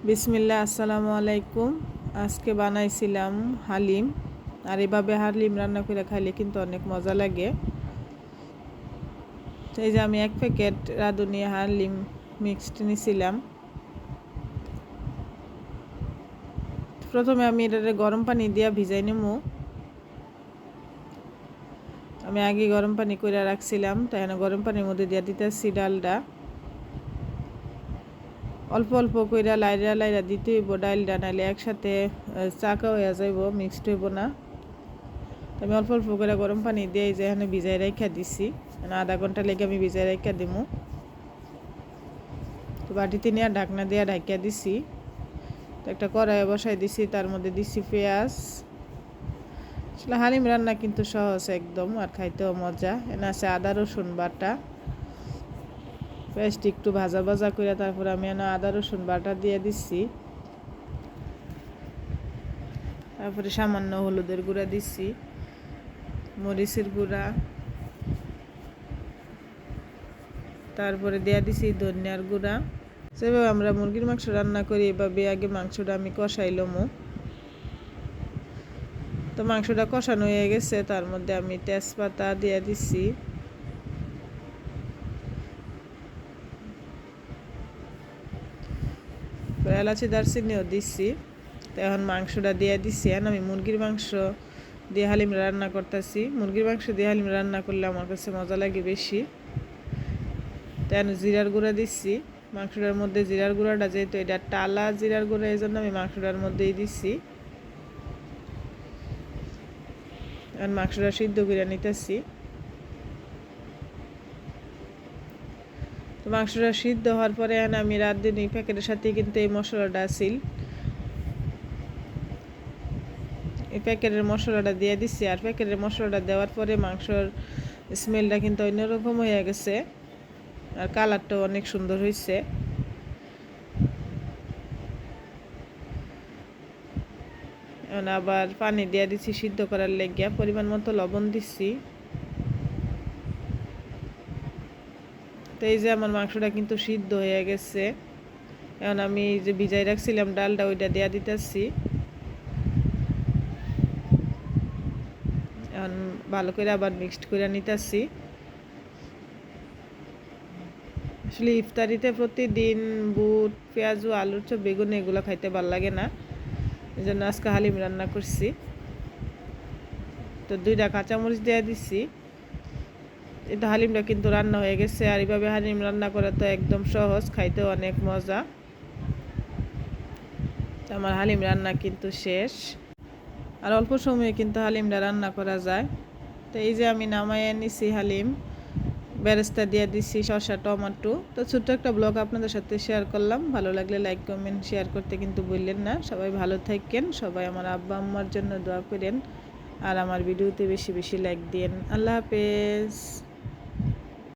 বিসমিল্লাহ, আসসালামু আলাইকুম। আজকে বানাইছিলাম হালিম। আর এভাবে হালিম রান্না করে খাইলে কিন্তু অনেক মজা লাগে। এই যে আমি 1 প্যাকেট রাঁধুনি হালিম মিক্সড নিয়েছিলাম। প্রথমে আমি এটা গরম পানি দিয়ে ভিজাই নেব। আমি আগে গরম পানি করে রাখছিলাম, তাই গরম পানির মধ্যে দিয়ে দিতেছি ডালটা। অল্প অল্প করে লাইরা লাইরা দিতে হইব ডালটা, নাইলে একসাথে চাকা হয়ে যাইব, মিক্সড হইব না। আমি অল্প অল্প করে গরম পানি দিয়ে যে এখানে ভিজাই রাখা দিছি, আধা ঘন্টা লেগে আমি ভিজাই রাখা দিব। তো বাটিতে নিয়ে ঢাকনা দিয়ে ঢাকিয়া দিছি। তো একটা কড়াই বসাই দিছি, তার মধ্যে দিছি পেঁয়াজ। আসলে হালিম রান্না কিন্তু সহজ একদম, আর খাইতেও মজা। এনে আছে আদা রসুন বাটা। পেঁয়াজটি একটু ভাজা ভাজা করে তারপর আমি আদা রসুন বাটা দিয়ে দিছি। তারপরে সামান্য হলুদের গুঁড়া দিছি, মরিচের গুঁড়া, তারপরে দেয়া দিছি ধনিয়ার গুঁড়া। যেভাবে আমরা মুরগির মাংস রান্না করি এভাবে আগে মাংসটা আমি কষাইলাম। তো মাংসটা কষানো হয়ে গেছে, তার মধ্যে আমি তেজপাতা দিয়ে দিছি, এলাচি দারচিনিও দিছি। তো এখন মাংসটা দিয়ে দিছি। আমি মুরগির মাংস দিয়ে হালিম রান্না করতেছি। মুরগির মাংস দিয়ে হালিম রান্না করলে আমার কাছে মজা লাগে বেশি। তো জিরার গুঁড়া দিচ্ছি মাংসটার মধ্যে। জিরার গুঁড়াটা যেহেতু এটা টালা জিরার গুঁড়া, এই জন্য আমি মাংসটার মধ্যেই দিচ্ছি। আর মাংসটা সিদ্ধ করে নিতেছি। তো মাংসটা সিদ্ধ হওয়ার পরে আমি রাঁধুনি প্যাকেটের সাথে কিন্তু এই মশলাটা আছিল, এই প্যাকেটের মশলাটা দিয়ে দিচ্ছি। আর প্যাকেটের মশলাটা দেওয়ার পরে মাংসর স্মেলটা কিন্তু অন্যরকম হয়ে গেছে, আর কালারটাও অনেক সুন্দর হয়েছে। এখন আবার পানি দিয়ে দিচ্ছি সিদ্ধ করার লেগিয়া। পরিমাণ মতো লবণ দিচ্ছি। তো এই যে আমার মাংসটা কিন্তু সিদ্ধ হয়ে গেছে। এখন আমি যে ভিজাই রাখছিলাম ডালটা, ওইটা দেওয়া দিতেছি। এখন ভালো করে আবার মিক্সড করে নিতেছি। আসলে ইফতারিতে প্রতিদিন বুট, পেঁয়াজু, আলুর চপ, বেগুন এগুলো খাইতে ভালো লাগে না, এই জন্য আজকে হালিম রান্না করছি। তো 2টা কাঁচামরিচ দিয়ে দিচ্ছি। এটা হালিমটা কিন্তু রান্না হয়ে গেছে। আর এইভাবে হালিম রান্না করা তো একদম সহজ, খাইতেও অনেক মজা। আমার হালিম রান্না কিন্তু শেষ। আর অল্প সময়ে কিন্তু হালিমটা রান্না করা যায়। তো এই যে আমি নামাইয়ে নিছি হালিম, বেরেস্তা দিয়ে দিছি, শসা, টমেটো। তো ছোট্ট একটা ব্লগ আপনাদের সাথে শেয়ার করলাম। ভালো লাগলে লাইক, কমেন্ট, শেয়ার করতে কিন্তু ভুললেন না। সবাই ভালো থাকেন, সবাই আমার আব্বা আম্মার জন্য দোয়া করেন, আর আমার ভিডিওতে বেশি বেশি লাইক দিন। আল্লাহ হাফেজ।